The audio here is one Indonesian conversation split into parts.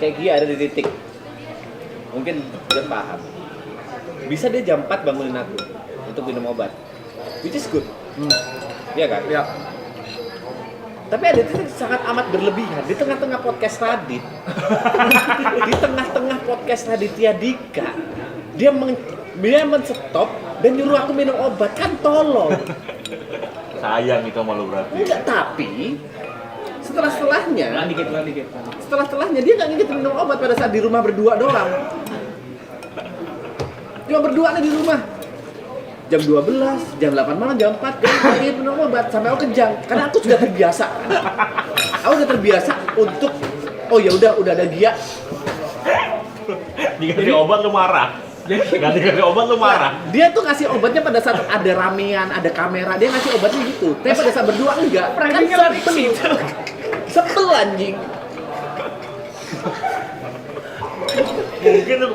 Kayak Gia ada di titik. Mungkin dia paham. Bisa dia jam 4 bangunin aku untuk minum obat. Which is good. Iya kan? Iya. Tapi ada titik sangat amat berlebihan di tengah-tengah podcast Radit. Di tengah-tengah podcast Raditya Dika. Dia men-stop dan nyuruh aku minum obat. Kan tolong. Sayang itu sama lu berarti. Enggak, tapi setelah-setelahnya Dikit. setelah-setelahnya dia nggak ngingetin minum obat pada saat di rumah berdua doang. Cuma berdua nih di rumah. Jam 12, jam 8 malam, jam 4 dia ingin minum obat sampai aku kejang karena aku sudah terbiasa. Aku sudah terbiasa untuk oh ya udah ada Gia. Dikasih obat lu marah. Nggak dikasih obat lu marah. Dia tuh ngasih obatnya pada saat ada ramean, ada kamera, dia ngasih obatnya gitu. Tapi pada saat berdua enggak. Kan sebel anjing.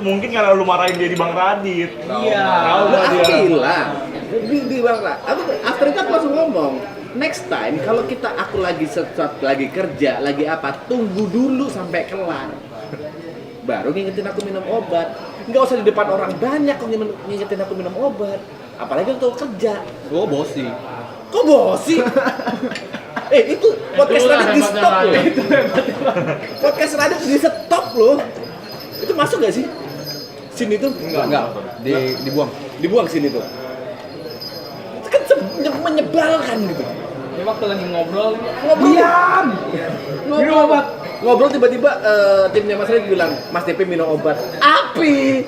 Mungkin karena lu marahin dia di Bang Radit. Iya. Tahu Lah nggak aku dia? bilang di Bang Ra. Aku after itu aku langsung ngomong, next time kalau aku lagi kerja, lagi apa, tunggu dulu sampai kelar. Baru ngingetin aku minum obat. Nggak usah di depan orang banyak kok ngingetin aku minum obat. Apalagi waktu kerja. Gua bosi. Kok bosi? Itu podcast Radit di stop loh. Podcast Radit di stop loh. Itu masuk gak sih? Sini tuh? Enggak. Dibuang. Dibuang sini tuh. Itu kan menyebalkan gitu. Ini waktu lagi ngobrol. Diam! Minum obat. Ngobrol tiba-tiba timnya Mas Radit bilang, Mas DP minum obat. Api!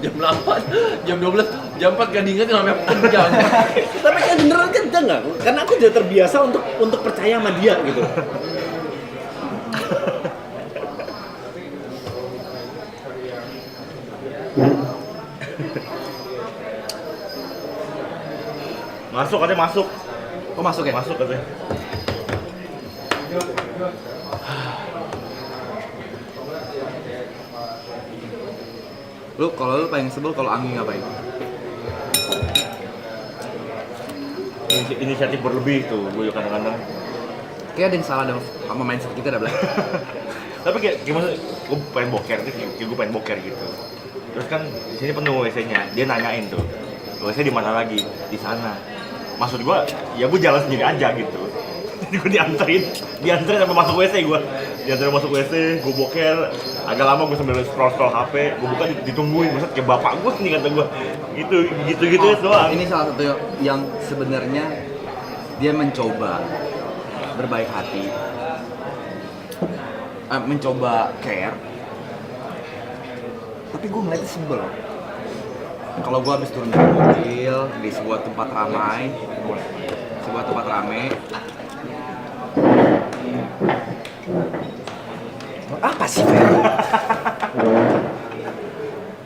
Jam 8, jam 12, jam 4 gak diinget namanya kejang. Tapi kan beneran kenceng nggak? Karena aku sudah terbiasa untuk percaya sama dia gitu. Masuk katanya masuk. Oh masuk ya? Masuk katanya. Kalau lu paling sebel kalau Anggi ngapain? Inisiatif berlebih tuh, gue kadang-kadang. Kayak ada yang salah sama mindset kita dah, Blay. Tapi kayak gimana? Gue pengen boker nih, kayak gue pengen boker gitu. Terus kan di sini penuh WC-nya, dia nanyain tuh, WC di mana lagi? Di sana. Maksud gue, ya gue jalan sendiri aja gitu. Jadi gue dianterin sampai masuk WC gue. Dianterin masuk WC, gue boker. Agak lama gue sambil scroll HP, gue buka ditungguin, maksud kayak bapak gue nih kata gue. Gitu doang. Ini salah satu yang sebenarnya dia mencoba berbaik hati, mencoba care, tapi gue ngeliatnya sebel. Kalau gue habis turun dari mobil di sebuah tempat ramai, apa sih Fer?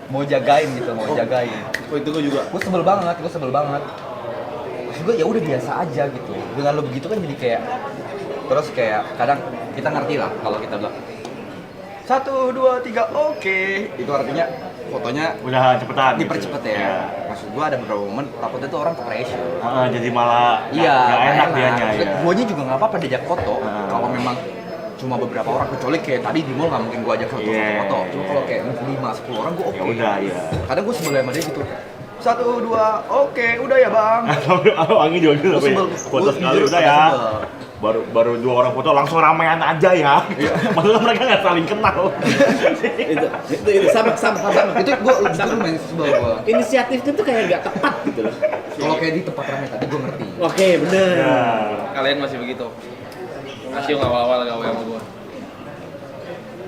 mau jagain. Oh itu gue juga. Gue sebel banget. Maksud gue ya udah biasa aja gitu. Dengan lo begitu kan jadi kayak, terus kayak kadang kita ngerti lah kalau kita bilang 1, 2, 3, oke. Itu artinya fotonya Udah cepetan dipercepet gitu. ya. Maksud gue ada beberapa momen takutnya tuh orang ke pressure. Jadi malah Iya, nggak enak dianya ya. Guanya juga nggak apa-apa diajak foto kalau memang cuma beberapa orang, kecuali kayak tadi di mall nggak mungkin gue ajak foto. Cuma kalau kayak 5-10 orang gue oke. Ya udah ya. Kadang gue sebel sama dia gitu. 1, 2, oke, udah ya bang. Angin juga gitu, Gua sebel. foto Gua sekali jujur udah agak ya. sebel. Baru 2 orang foto langsung ramean aja ya. Maksudnya mereka nggak saling kenal. itu sama. Itu gue jujur main sebel gue. Inisiatifnya tuh kayak nggak tepat gitu loh. Kalau kayak di tempat ramai tadi gue ngerti. Oke, bener. Ya. Kalian masih begitu. Masih awal-awal gawe sama gua.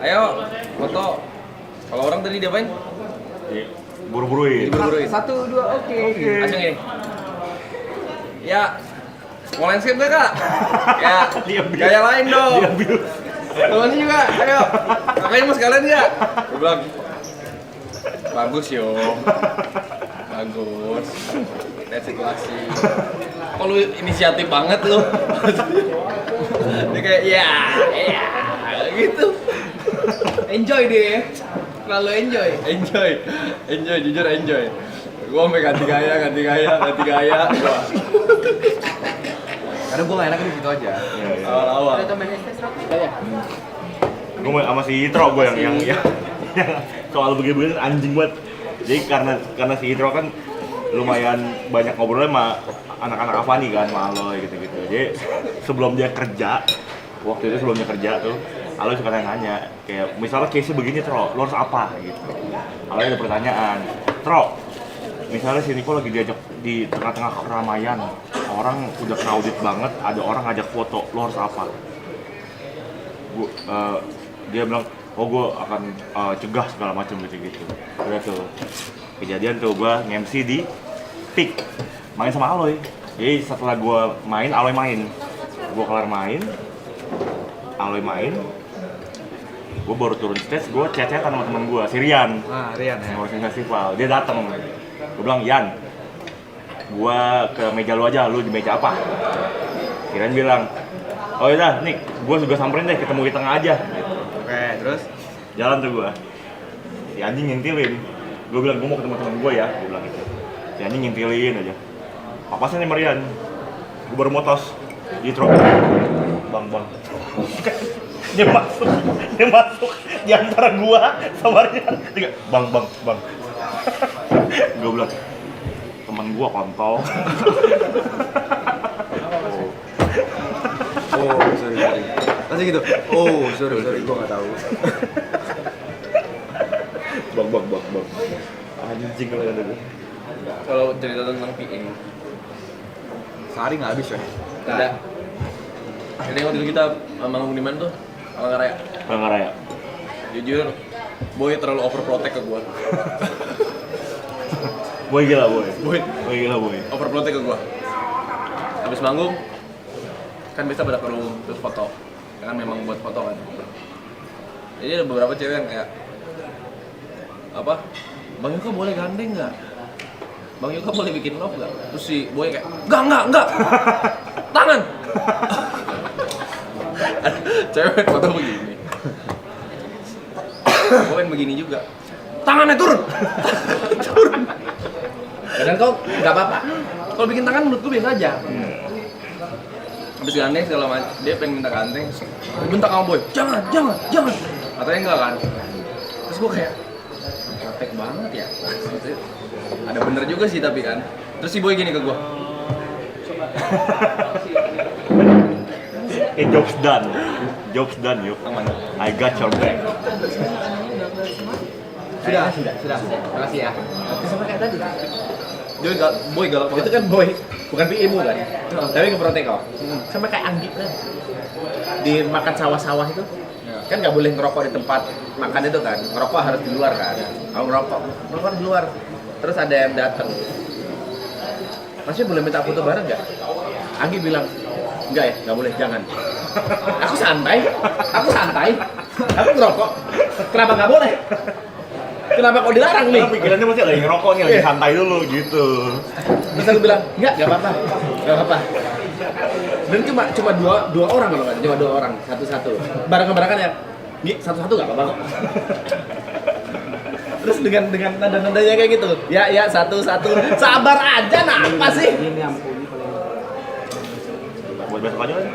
Ayo, foto. Kalau orang tadi diapain? Buru-buruin. Buru-buruin. 1, 2, oke. Langsung gini. Ya, mau landscape nggak kak? Ya, Diambil. gaya lain dong. Diambil. Temennya juga, ayo. Kakaknya mau sekalian nggak? Gua bilang, bagus yo. Bagus. Lihat situasi. Kok lu inisiatif banget lu? Dia kayak, ya, gitu. Enjoy dia, terlalu enjoy. Jujur enjoy. Gua sampai ganti gaya. Gua. Karena gue gak enak di situ aja. Iya, iya. Awal-awal. Gue sama si Itro gue yang soal begini-begini anjing banget. Jadi karena si Itro kan lumayan banyak ngobrolnya sama anak-anak Avani kan, sama Aloy gitu-gitu. Jadi sebelum dia kerja, waktu itu sebelum dia kerja tuh, Aloy suka nanya kayak misalnya case begini Tro, lo harus apa gitu. Aloy ada pertanyaan, Tro, misalnya si Niko lagi diajak di tengah-tengah keramaian, orang udah crowded banget, ada orang ngajak foto, lo harus apa? Dia bilang, oh gue akan cegah segala macam gitu-gitu. Udah tuh kejadian tuh gue nge-MC di TIK, main sama Aloy. Jadi setelah gue main, Aloy main. Gue kelar main, Aloy main. Gue baru turun stage, gue chat-chatan sama temen gue, si Rian. Rian ya. Ngurusin festival. Dia dateng. Gue bilang, Yan, gue ke meja lu aja, lu di meja apa? Rian bilang, oh yaudah, Nick, gue juga samperin deh, ketemu di tengah aja. Oke, terus? Jalan tuh gue. Si anjing ngintilin. Gue bilang, gue mau ketemu temen gue ya. Gue bilang gitu. Si anjing ngintilin aja. Apa sih nih Marian? Gue baru mau tos. Di truk. Bang. Dia masuk di antara gua sama Rian. Bang. Gue bilang, temen gua kontol. Oh, sorry. Masih gitu? Oh, sorry, gua nggak tahu. Bang. Anjing kalau ada tuh. Kalau cerita tentang PA, Sehari nggak habis ya? ada. Jadi waktu itu kita manggung di mana tuh? Palangkaraya. Palangkaraya. Jujur, Boy terlalu overprotect ke gua. Boy gila, Boy. Boy Boy. overprotect ke gua. Habis manggung, kan biasa pada perlu terus foto. Kan memang buat foto kan. Jadi ada beberapa cewek yang kayak apa? Bang Yuka boleh gandeng nggak? Bang Yuka boleh bikin love nggak? Terus si Boy kayak enggak. Tangan. Cewek foto begini. Gue pengen begini juga. Tangannya turun. Kadang kau nggak apa-apa. Kalau bikin tangan menurut gue biasa aja. Habis gandeng segala macam, dia pengen minta gandeng. Bentak sama Boy. Jangan. Katanya enggak kan. Terus gue kayak praktek banget ya. Ada bener juga sih tapi kan. Terus si Boy gini ke gue. Jokes done, yuk. Aman. I got your back. Sudah. Makasih ya. Sama kayak tadi. Boy galak banget. Itu kan Boy, bukan PImu kan? Tapi ngeprotek kau. Sama kayak Anggi kan. Di makan sawah-sawah itu. Kan nggak boleh ngerokok di tempat makan itu kan. Ngerokok harus di luar kan. Kalau ngerokok di luar. Terus ada yang datang. Masih boleh minta foto bareng nggak? Anggi bilang, enggak ya, nggak boleh, jangan. Aku santai, aku ngerokok. Kenapa nggak boleh? Kenapa kok dilarang nih? Pikirannya masih lagi ngerokok nih, lagi santai dulu gitu. Terus aku bilang, nggak apa-apa. Dan cuma dua orang kalau nggak, cuma 2 orang, satu-satu. Barang-barangan ya, satu-satu nggak apa-apa kok. Terus dengan nada-nadanya kayak gitu, ya satu-satu, sabar aja, apa sih? Buat besok aja kan?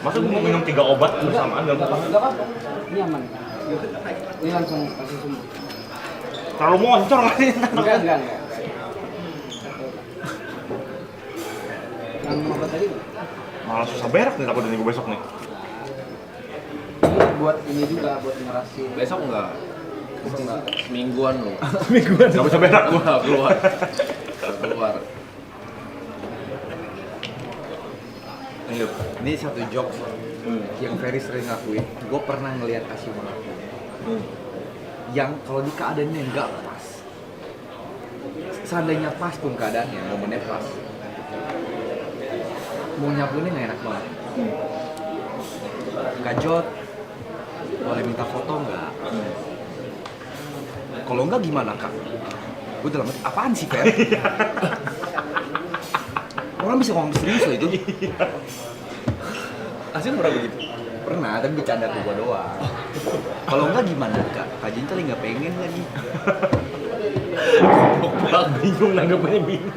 Masa gue mau minum 3 obat bersamaan gak apa-apa? Enggak apa-apa. Ini aman. Ini langsung kasih semua. Terlalu moncor gak sih? Enggak. Yang obat tadi Malah susah berak nih takut gue besok nih. ini buat ini juga buat ngerasin. Besok enggak. Semingguan loh. Gak bisa berak gue. Keluar. Ini satu jokes yang very sering ngakuin. Gue pernah ngeliat Asyik ngelakuin. Yang kalau di keadaannya nggak pas, seandainya pas tuh keadaannya, momennya pas, mau nyapuinnya nggak enak banget. Kak Jod, boleh minta foto nggak? Kalau nggak gimana kak? Gue dalam hati, apaan sih Fer? Orang bisa ngomong serius loh itu. Asin pernah begitu? Pernah, tapi bercanda ke gua doang. Kalau enggak gimana kak? Kak Jinta lagi nggak pengen lagi. Bingung nanggepnya bingung.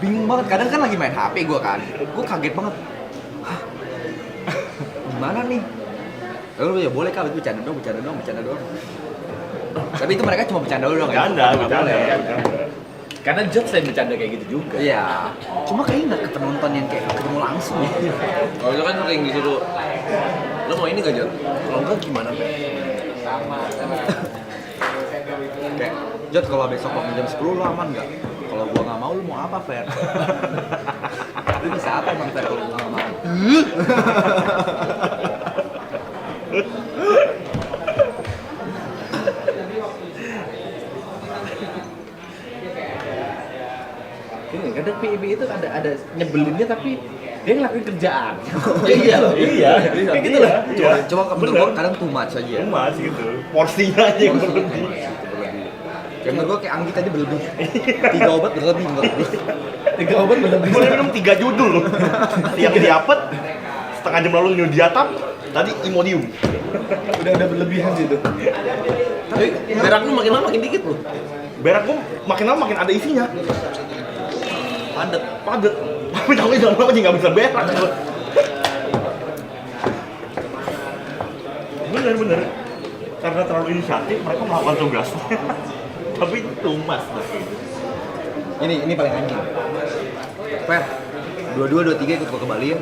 bingung banget. Kadang kan lagi main HP gue kan, gue kaget banget. Hah? Gimana nih? Lalu ya boleh kali bercanda dong. Tapi itu mereka cuma bercanda doang. Bercanda, Nggak boleh. Karena Jod selain bercanda kayak gitu juga. Iya. Cuma kayaknya nggak ke penonton yang kayak ketemu langsung. Kalau itu kan sering disuruh, lo mau ini gak Jod? Kalau enggak gimana Pe? Kayak, Jod kalau besok waktu jam 10 lo aman nggak? Kalau gua nggak mau, lu mau apa, Fer? Lu bisa apa emang, Fer, kalau gua nggak mau? Ini kadang PIB itu ada nyebelinnya tapi dia ngelakuin kerjaan. Iya loh. Iya. Kayak gitu loh. Cuma menurut gua kadang too much aja. Cuma gitu. Porsinya aja yang berlebih. Kayak menurut gua kayak Anggi tadi berlebih. 3 obat berlebih menurut gua. 3 obat berlebih. Gue minum 3 judul. Yang diapet setengah jam lalu minum diatap. Tadi Imodium. Udah berlebihan sih itu. Tapi berak lu makin lama makin dikit loh. Berak gue makin lama makin ada isinya. Padet. Tapi tahu itu lama aja nggak bisa berak. Bener. Karena terlalu inisiatif mereka melakukan tugasnya. Tapi tumas. Ini paling anjing. Fer, 22-23 ikut gua ke Bali ya.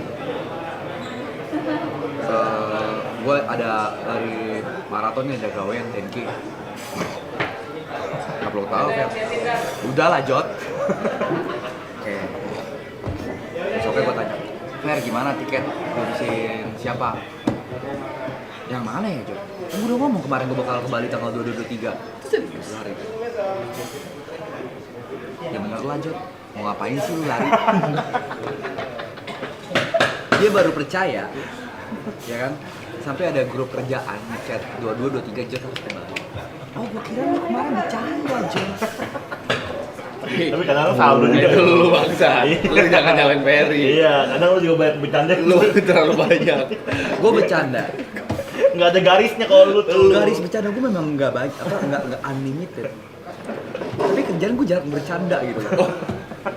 Gue ada dari maraton ada gawean 10K. Gak perlu tahu Fer. Udahlah Jod. Oke. Besoknya gue tanya, Fer gimana tiket ngurusin siapa? Yang mana ya Jod? Kan gue udah ngomong kemarin gue bakal ke Bali tanggal 22-23. Serius? Lari. Ya bener lah Jod, mau ngapain sih lu lari? Dia baru percaya, ya kan? Sampai ada grup kerjaan ngechat 22-23 Jod harus ke Bali. Oh gue kira lu kemarin bercanda Jod. Tapi kadang lu saldo juga. Itu lu bangsa. Lu jangan nyalain Ferry. Iya, kadang lu juga banyak bercanda. Lu terlalu banyak. Gue bercanda. Nggak ada garisnya kalau lu tuh. Garis bercanda gue memang nggak baik, nggak unlimited. Tapi kerjaan gue jarang bercanda gitu loh.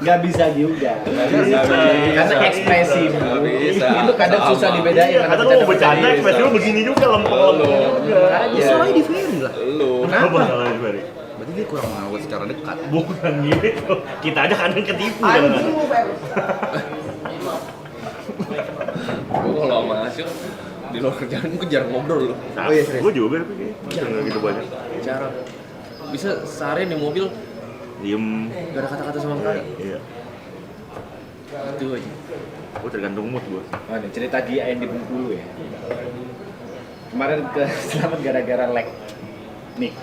Nggak bisa juga. bisa. Karena ekspresi. Nggak bisa. Itu kadang susah dibedain. Iya, kadang lu mau bercanda, ekspresi lu begini juga lempeng-lempeng juga. Ya salahnya di Ferry lah. Lu. Kenapa salahnya di Ferry? Berarti dia kurang mengenal gue secara dekat. Bukan gitu. Kita aja kadang ketipu. Gue kalau sama Asyik di luar kerjaan gue jarang ngobrol loh. Nah, Oh iya, serius? gue juga tapi nggak gitu banyak. Jarang. Bisa seharian di mobil Diem. gak ada kata-kata sama sekali. Iya. Itu aja. Gue tergantung mood gue. Oh, nih, cerita dia yang di Bengkulu ya. Kemarin ke selamat gara-gara lag. Nih.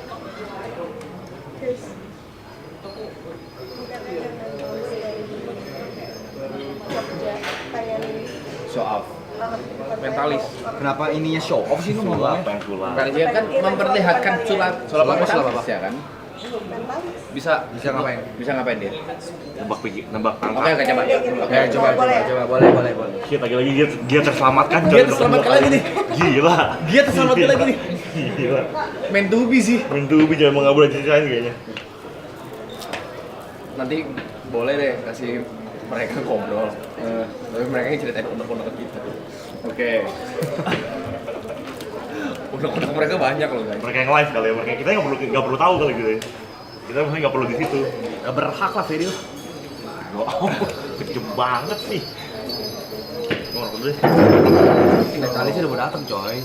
Show off. Mentalis. Kenapa ininya show off sih lu Sulap, ngomongnya? pengen sulap. Karena dia kan memperlihatkan sulap Sulap apa? ya kan? Bisa. Bisa ngapain? Bisa ngapain dia? Nebak angka. Oke, coba. Oke, coba, boleh. Shit, lagi dia terselamatkan. Dia terselamatkan lagi nih. Gila. Dia terselamatkan lagi nih. Gila. Main tubi sih. Mentubi jangan mau boleh ceritain kayaknya. Nanti boleh deh kasih mereka ngobrol. Tapi mereka yang ceritain unek-unek kita. Oke. Unek-unek mereka banyak loh guys. Mereka yang live kali ya. Mereka kita nggak perlu tahu kali gitu ya. Kita maksudnya nggak perlu di situ. Gak berhak lah Ferry. Wow, kecem banget sih. Mau ngerokok dulu deh. Mentalis udah mau datang coy.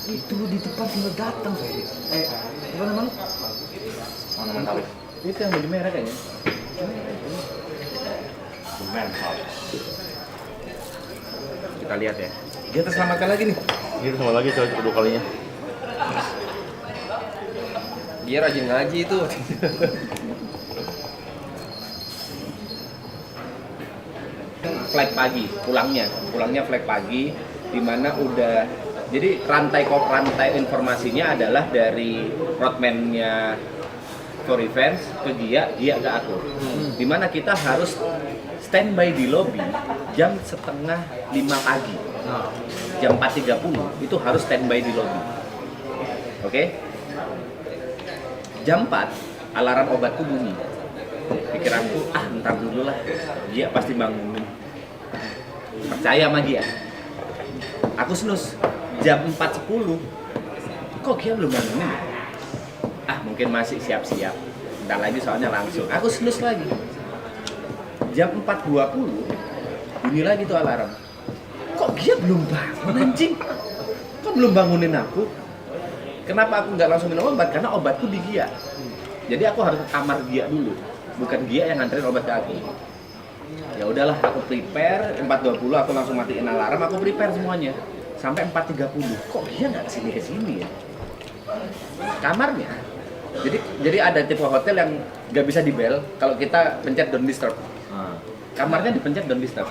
Itu lu di depan tinggal datang Ferry. Apa nama lu? Mana mentalis? Itu yang baju merah kayaknya. Mentalis. Kita lihat ya. Dia terselamatkan lagi nih. Gitu sama lagi coy, kedua kalinya. Dia rajin ngaji itu. Flag pagi, pulangnya flag pagi, di mana udah jadi rantai informasinya adalah dari roadman-nya for events ke dia ke aku. Di mana kita harus standby di lobby jam setengah 5 pagi. Jam 4.30 itu harus standby di lobby. Oke? Jam 4 alarm obatku bunyi. pikiranku ntar dulu lah, dia pasti bangunin. Percaya sama dia. Aku snus jam 4.10. Kok dia belum bangunin? Mungkin masih siap-siap. Bentar lagi soalnya langsung. Aku snus lagi. Jam 4.20 bunyi lagi tuh alarm. Kok dia belum bangun anjing? Kok belum bangunin aku? Kenapa aku nggak langsung minum obat? Karena obatku di Gia. Jadi aku harus ke kamar Gia dulu. Bukan Gia yang nganterin obat ke aku. Ya udahlah, aku prepare 4.20 aku langsung matiin alarm, aku prepare semuanya. Sampai 4.30. Kok dia nggak kesini ya? Kamarnya. Jadi ada tipe hotel yang nggak bisa dibel kalau kita pencet don't disturb. Kamarnya dipencet don't disturb.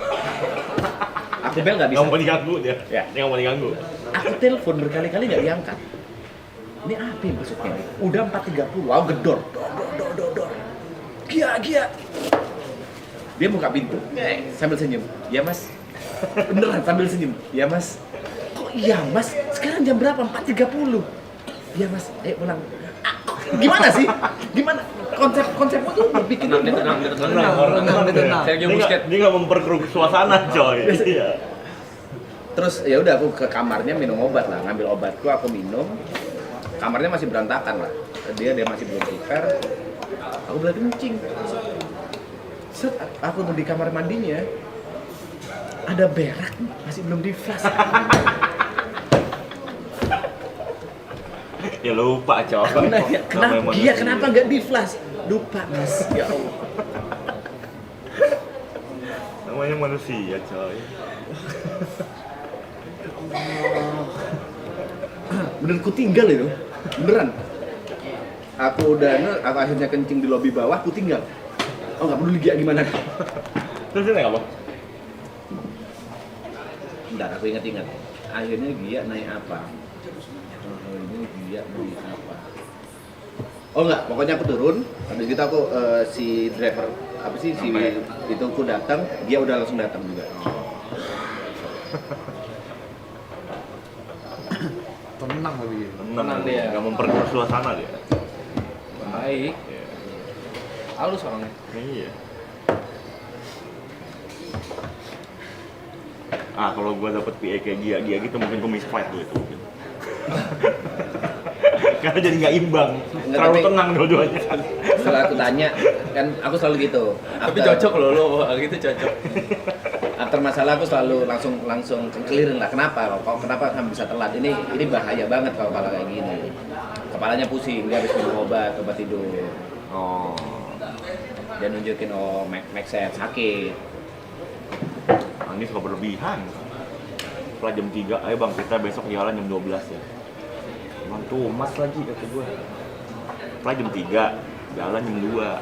Aku bel nggak bisa. Nggak mau diganggu dia. Ya. Dia nggak mau diganggu. Aku telepon berkali-kali nggak diangkat. Ini apa yang maksudnya? Udah 4.30, wow gedor. Dor. Gia. Dia buka pintu, sambil senyum. Ya mas. Beneran sambil senyum. Ya mas. Kok iya mas? Sekarang jam berapa? 4.30. Iya mas. Ayo pulang. Gimana sih? Gimana? Konsepmu tuh berpikir Tenang. Sergio Dia Busquets. nggak memperkeruh suasana, coy. Iya. Terus ya udah aku ke kamarnya minum obat lah, ngambil obatku aku minum. Kamarnya masih berantakan lah. Dia masih belum prepare. Aku berarti kencing. Set, aku tuh di kamar mandinya. Ada berak masih belum di flush. Ya lupa, coy. Aku nanya, kenapa Namanya dia manusia. kenapa nggak di flush? Lupa mas. Ya Allah. Namanya manusia, coy. Bener ku tinggal itu. Beneran. Aku akhirnya kencing di lobi bawah, aku tinggal. Oh nggak peduli Gia gimana? Terus dia naik apa? Bentar, aku ingat-ingat. Akhirnya Gia naik apa? Ini Gia naik apa? Oh enggak, pokoknya aku turun. Habis itu aku si driver apa sih si itu aku datang, dia udah langsung datang juga. Tenang tapi dia. Tenang dia. Nggak memperkeruh suasana dia. Baik. Halus orangnya. Iya. Kalau gua dapet PA kayak Gia gitu mungkin gua miss fight tuh itu mungkin. Karena jadi nggak imbang, terlalu tapi- tenang dua-duanya. Setelah aku tanya, kan aku selalu gitu. Tapi cocok lo gitu cocok. After masalah aku selalu langsung clearin lah. Kenapa? Kenapa kamu bisa telat? Ini bahaya banget kalau kepala kayak gini. Kepalanya pusing, dia habis minum obat tidur. Oh. Dia nunjukin make sense sakit. Ini suka berlebihan. Setelah jam 3, ayo bang kita besok jalan jam 12 ya. Bang tuh mas lagi kata gue. Setelah jam 3, jalan jam 2.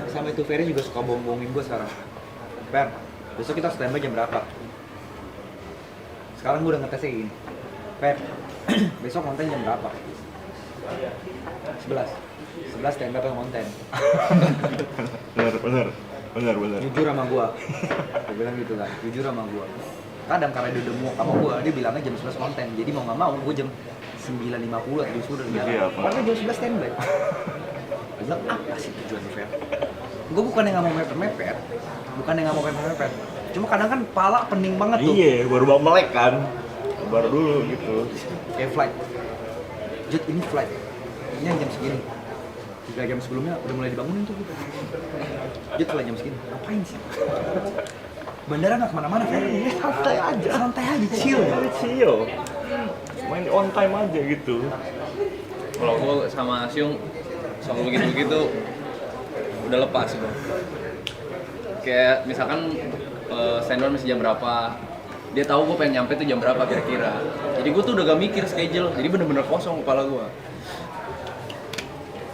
Sama itu Ferry juga suka bohong-bohongin gue sekarang. Fer, besok kita standby jam berapa? Sekarang gue udah ngetesnya gini. Fer, besok konten jam berapa? 11 standby apa konten? Bener. Jujur sama gue. Gue bilang gitu kan, jujur sama gue. Kadang karena dia udah mau sama gue, dia bilangnya jam 11 konten. Jadi mau nggak mau, gue jam 9.50 atau jam 10 udah jalan. Iya, Pak. Karena jam 11 standby. Gue bilang, apa sih tujuan lu, Fer? Gue bukan yang nggak mau mepet-mepet. Cuma kadang kan pala pening banget tuh. Iya, baru bang melek kan. Baru dulu gitu. Kayak flight. Jut, ini flight. Ini yang jam segini. 3 jam sebelumnya udah mulai dibangunin tuh gitu. Jut, flight jam segini. Ngapain sih? Bandara nggak kemana-mana, Fer. Santai aja, chill. Chill. Main on time aja gitu. Kalau gue sama Siung soal begitu-begitu udah lepas gue. Kayak misalkan stand-on masih jam berapa, dia tahu gue pengen nyampe tuh jam berapa kira-kira. Jadi gue tuh udah gak mikir schedule, jadi bener-bener kosong kepala gue.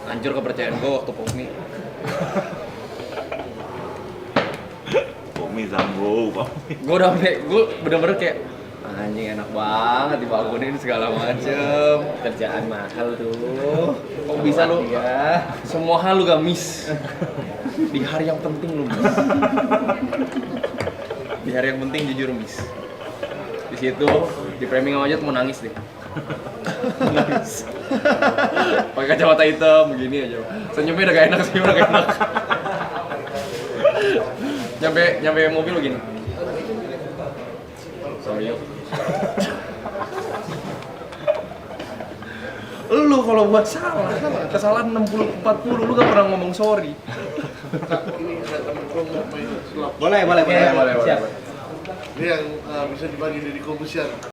Hancur kepercayaan gue waktu Popmi. Pomi Zambo, Gue udah gue bener-bener kayak anjing enak banget dibangunin segala macem. Kerjaan mahal tuh. Kok bisa lu? Ya. Semua hal lu gak miss. Di hari yang penting lu miss. Di hari yang penting jujur miss. Di situ di framing sama aja tuh mau nangis deh. Nangis. Pakai kacamata hitam begini aja. Senyumnya udah gak enak, senyumnya udah gak enak. nyampe mobil begini. Sorry yuk. Lu kalau buat salah, kesalahan 60-40 lu gak pernah ngomong sorry. Ini ada temen gua mau main sulap. Boleh. Boleh. Ini yang bisa dibagi dari komisian.